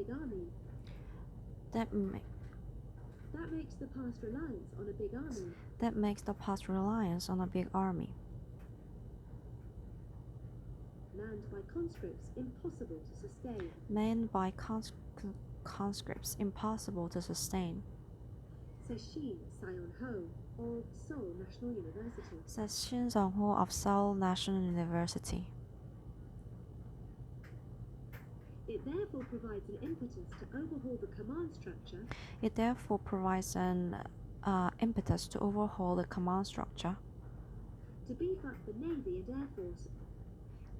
big army. That That makes the past reliance on a big army. that makes the past reliance on a big army, Manned by conscripts impossible to sustain. manned by conscripts impossible to sustain, Says Shin Sion-ho of Seoul National University. says Shin Song-ho of Seoul National University. It therefore provides an impetus to overhaul the command structure. It therefore provides an impetus to overhaul the command structure, To beef up the Navy and Air Force.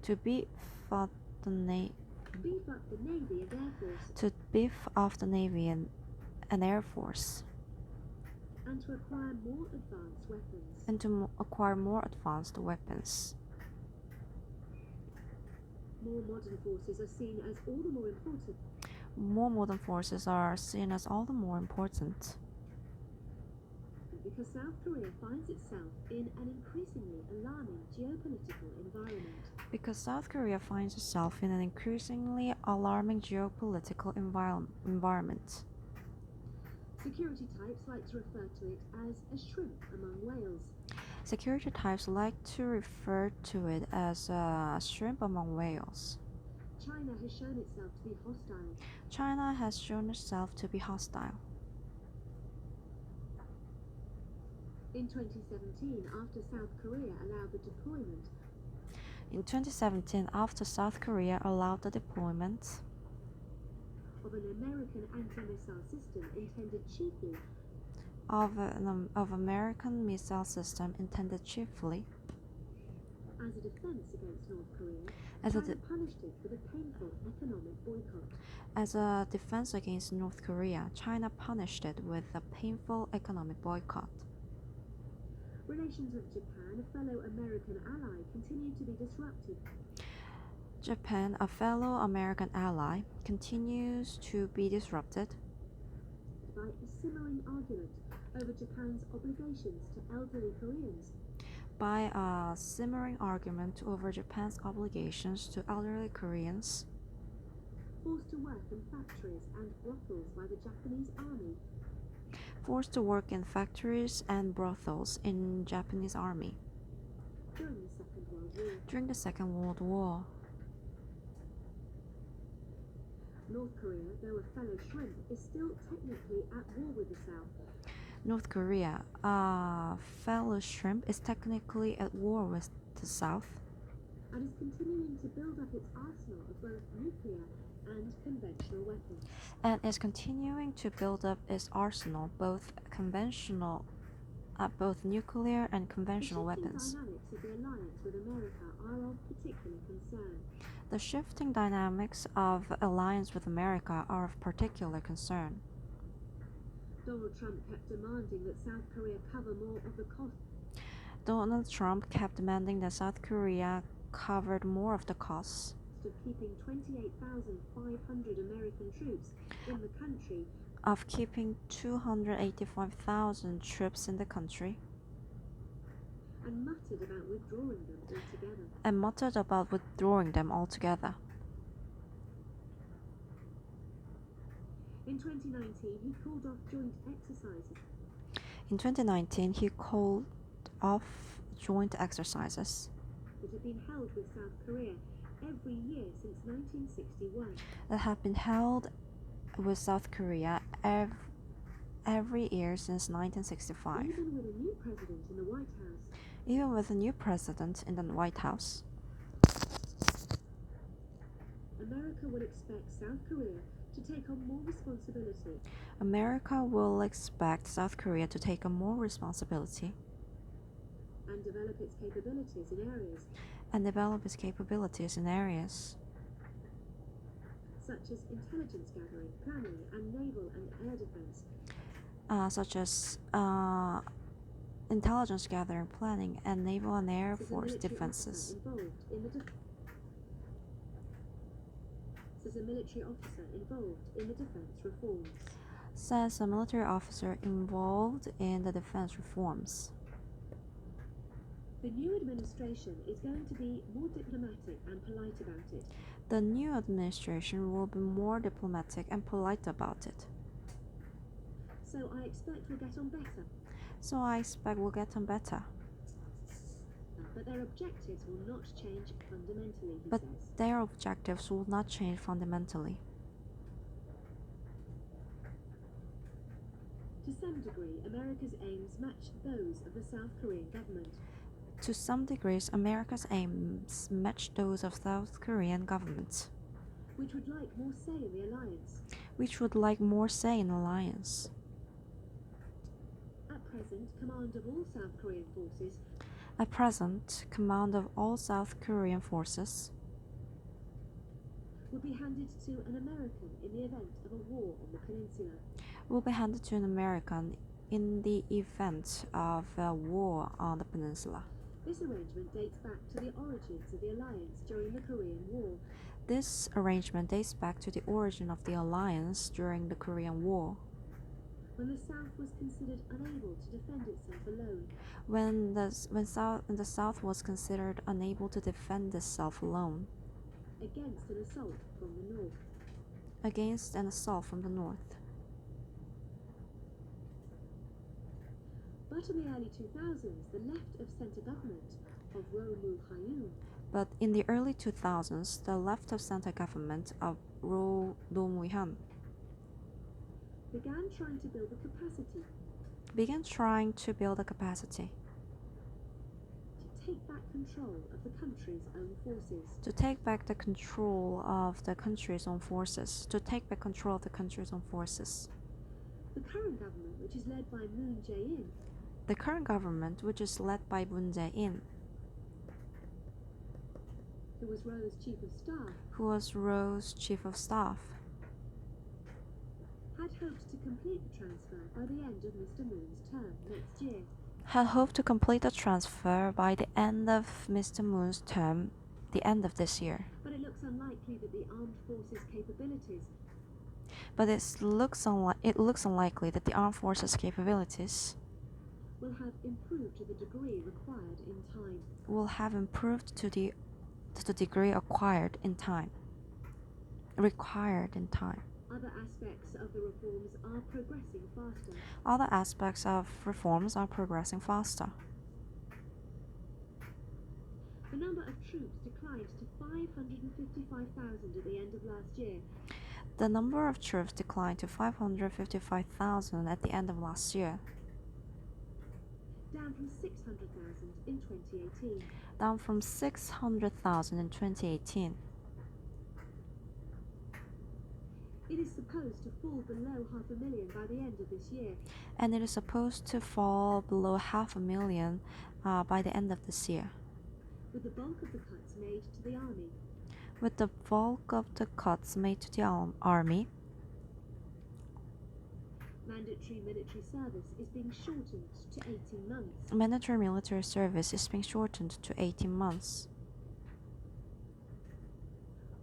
to beef up the Beef up the Navy and Air Force. to beef up the Navy and Air Force, And to acquire more advanced weapons. and to acquire more advanced weapons. More modern forces are seen as all the more important. More modern forces are seen as all the more important Because South Korea finds itself in an increasingly alarming geopolitical environment. because South Korea finds itself in an increasingly alarming geopolitical environment. Security types like to refer to it as a shrimp among whales. Security types like to refer to it as a shrimp among whales. China has shown itself to be hostile. China has shown itself to be hostile. In 2017, after South Korea allowed the deployment In 2017, after South Korea allowed the deployment of an American anti-missile system intended chiefly of American missile system intended chiefly as a defense against North Korea, as China punished it with a painful economic boycott. as a defense against North Korea, China punished it with a painful economic boycott. Relations with Japan, a fellow American ally, continued to be disrupted. Japan, a fellow American ally, continues to be disrupted By a simmering argument over Japan's obligations to elderly Koreans. by a simmering argument over Japan's obligations to elderly Koreans, Forced to work in factories and brothels by the Japanese army. forced to work in factories and brothels in Japanese army During the Second World War. during the Second World War. North Korea, though a fellow shrimp, is still technically at war with the South. North Korea, a fellow shrimp, is technically at war with the South And is continuing to build up its arsenal of both nuclear and conventional weapons. and is continuing to build up its arsenal, both nuclear and conventional The shifting weapons. dynamics of the alliance with America are of particular concern. The shifting dynamics of alliance with America are of particular concern. Donald Trump kept demanding that South Korea cover more of the cost Donald Trump kept demanding that South Korea covered more of the costs of keeping 28,500 American troops in the country of keeping 285,000 troops in the country and muttered about withdrawing them altogether. and muttered about withdrawing them altogether. In 2019, he called off joint exercises In 2019, he called off joint exercises that had been held with South Korea every year since 1961. that have been held with South Korea every year since 1965. Even with a new president in the White House, Even with a new president in the White House, America would expect South Korea to take on more responsibility America will expect South Korea to take on more responsibility and develop its capabilities in areas such as intelligence gathering, planning, and naval and air defense. Such as intelligence gathering, planning, and naval and air force defenses. Says a military officer involved in the defense reforms. Says a military officer involved in the defense reforms. The new administration is going to be more diplomatic and polite about it. The new administration will be more diplomatic and polite about it. So I expect we'll get on better. So I expect we'll get on better. But their objectives will not change fundamentally, he But says. their objectives will not change fundamentally. To some degree, America's aims match those of the South Korean government. To some degrees, America's aims match those of South Korean government, which would like more say in the alliance. which would like more say in alliance. At present, command of all South Korean forces At present, command of all South Korean forces would be handed to an American in the event of a war on the peninsula. will be handed to an American in the event of a war on the peninsula. This arrangement dates back to the origins of the alliance during the Korean War. This arrangement dates back to the origin of the alliance during the Korean War, when the South was considered unable to defend itself alone. when the South was considered unable to defend itself alone Against an assault from the North. against an assault from the North. But in the early 2000s, the left-of-centre government of Roh Moo-hyun But in the early 2000s, the left-of-center government of Roh Moo-hyun began trying to build the capacity to take back control of the country's own forces. to take back the control of the country's own forces. To take back control of the country's own forces. The current government, which is led by Moon Jae-in, The current government, which is led by Moon Jae-in, who was Roh's chief of staff, who was Roh's chief of staff, had hoped to complete the transfer by the end of Mr. Moon's term next year. had hoped to complete the transfer by the end of Mr. Moon's term, the end of this year. But it looks unlikely that the armed forces' capabilities But it looks unlikely that the armed forces' capabilities will have improved to the degree required in time. will have improved to the degree acquired in time. Required in time. Other aspects of the reforms are progressing faster. Other aspects of reforms are progressing faster. The number of troops declined to 555,000 at the end of last year, The number of troops declined to 555,000 at the end of last year, down from 600,000 in 2018. down from 600,000 in 2018. It is supposed to fall below 500,000 by the end of this year. And it is supposed to fall below 500,000 by the end of this year, with the bulk of the cuts made to the army. with the bulk of the cuts made to the army. Mandatory military service is being shortened to 18 months. Mandatory military service is being shortened to 18 months.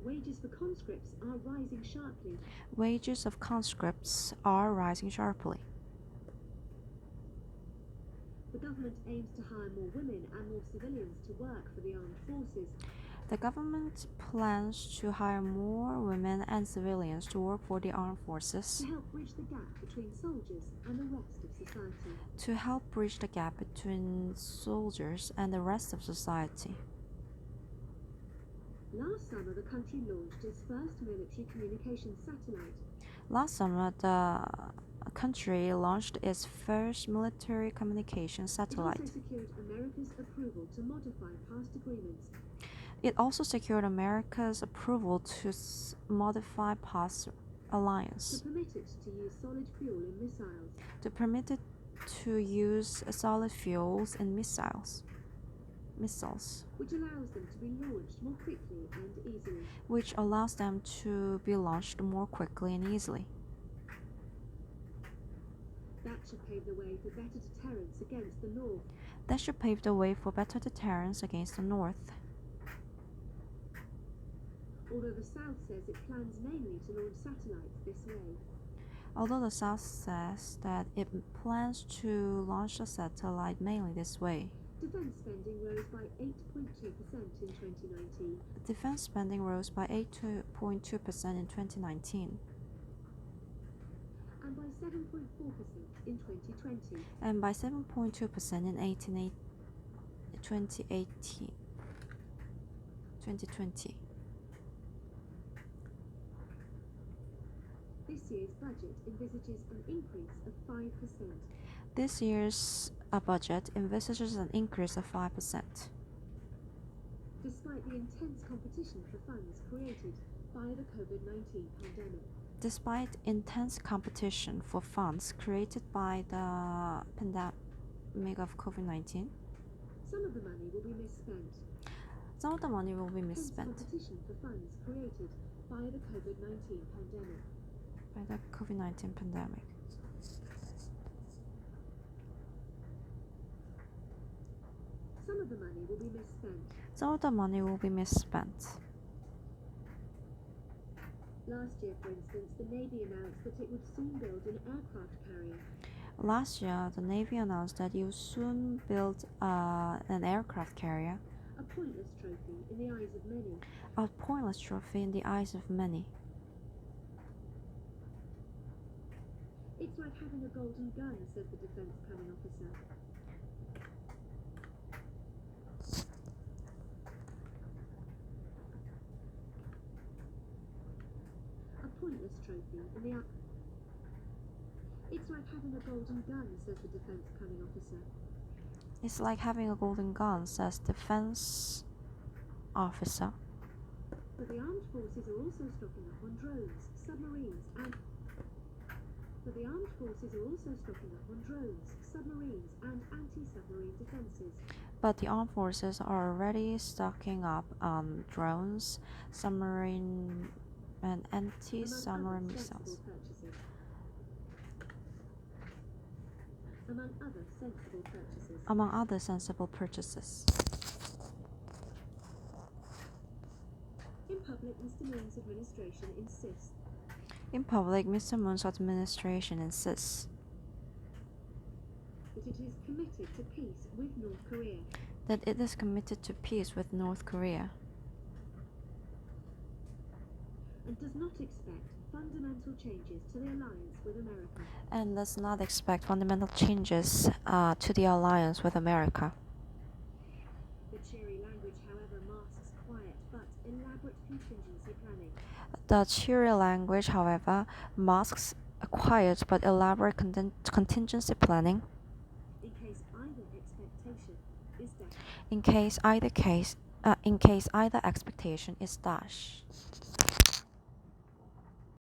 Wages for conscripts are rising sharply. Wages of conscripts are rising sharply. The government aims to hire more women and more civilians to work for the armed forces. The government plans to hire more women and civilians to work for the armed forces to help bridge the gap between soldiers and the rest of society. to help bridge the gap between soldiers and the rest of society. Last summer, the country launched its first military communications satellite. Last summer, the country launched its first military communication It satellite. also secured America's approval to modify past agreements It also secured America's approval to modify past alliance, to permit it to use solid fuel in missiles. to permit it to use solid fuels in missiles, which allows them to be launched more quickly and easily. which allows them to be launched more quickly and easily. That should pave the way for better deterrence against the North. That should pave the way for better deterrence against the North. Although the South says it plans mainly to launch satellites this way. Although the South says that it plans to launch a satellite mainly this way. Defence spending rose by 8.2% in 2019. Defense spending rose by 8.2% in 2019 And by 7.4% in 2020. and by 7.2% in 2020. This year's budget envisages an increase of 5%. This year's budget envisages an increase of 5%. Despite the intense competition for funds created by the COVID-19 pandemic. Despite intense competition for funds created by the pandemic of COVID-19, some of the money will be misspent. some of the money will be Hence misspent competition for funds created by the COVID-19 pandemic. by the COVID-19 pandemic. Some of the money will be misspent. Some of the money will be misspent. Last year, for instance, the Navy announced that it would soon build an aircraft carrier. Last year, the Navy announced that it would soon build an aircraft carrier, A pointless trophy in the eyes of many. a pointless trophy in the eyes of many. It's like having a golden gun, says the defense planning officer. A pointless trophy in the eye. It's like having a golden gun, says the defense planning officer. It's like having a golden gun, says defense officer. But the armed forces are also stocking up on drones, submarines, and anti-submarine defences. But the armed forces are already stocking up on drones, submarine, and anti-submarine missiles. Among other sensible purchases. In public, Mr. Moon's administration insists In public, Mr. Moon's administration insists that it is committed to peace with North Korea. that it is committed to peace with North Korea And does not expect fundamental changes to the alliance with America. and does not expect fundamental changes to the alliance with America. The cheery language, however, masks quiet but elaborate contingency planning. The cheery language, however, masks a quiet but elaborate contingency planning In case either expectation is dashed. in case either expectation is dashed.